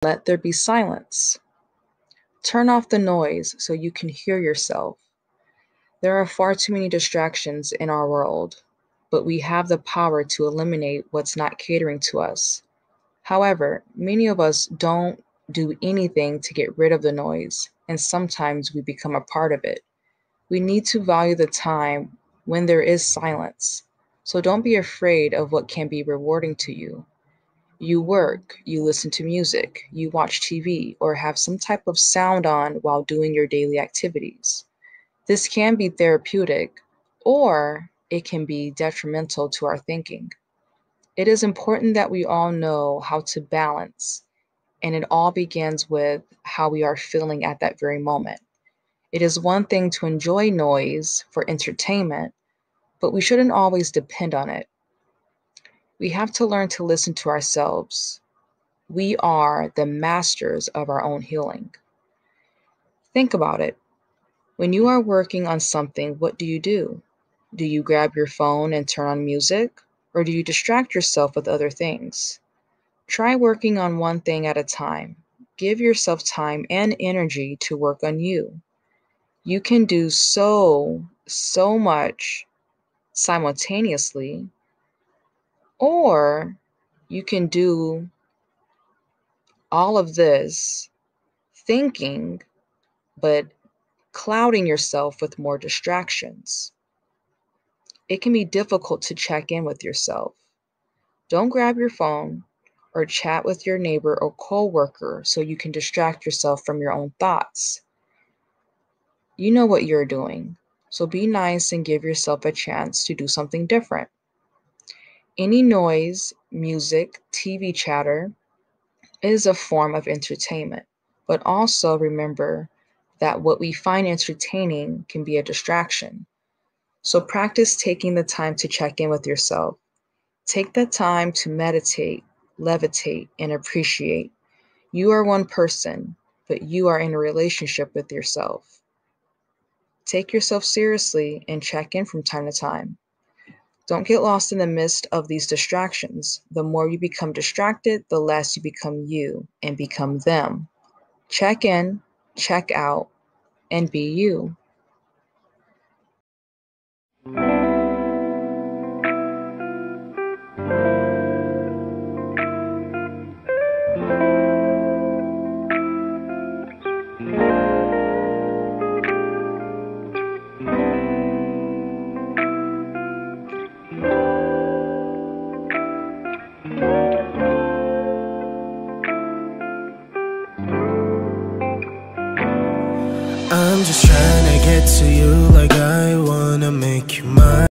Let there be silence. Turn off the noise so you can hear yourself. There are far too many distractions in our world, but we have the power to eliminate what's not catering to us. However, many of us don't do anything to get rid of the noise, and sometimes we become a part of it. We need to value the time when there is silence. So don't be afraid of what can be rewarding to you. You work, you listen to music, you watch TV, or have some type of sound on while doing your daily activities. This can be therapeutic, or it can be detrimental to our thinking. It is important that we all know how to balance, and it all begins with how we are feeling at that very moment. It is one thing to enjoy noise for entertainment, but we shouldn't always depend on it. We have to learn to listen to ourselves. We are the masters of our own healing. Think about it. When you are working on something, what do you do? Do you grab your phone and turn on music, or do you distract yourself with other things? Try working on one thing at a time. Give yourself time and energy to work on you. You can do so much simultaneously, or you can do all of this thinking, but clouding yourself with more distractions. It can be difficult to check in with yourself. Don't grab your phone or chat with your neighbor or coworker so you can distract yourself from your own thoughts. You know what you're doing, so be nice and give yourself a chance to do something different. Any noise, music, TV chatter is a form of entertainment, but also remember that what we find entertaining can be a distraction. So practice taking the time to check in with yourself. Take the time to meditate, levitate, and appreciate. You are one person, but you are in a relationship with yourself. Take yourself seriously and check in from time to time. Don't get lost in the midst of these distractions. The more you become distracted, the less you become you and become them. Check in, check out, and be you. I'm just trying to get to you like I wanna make you mine.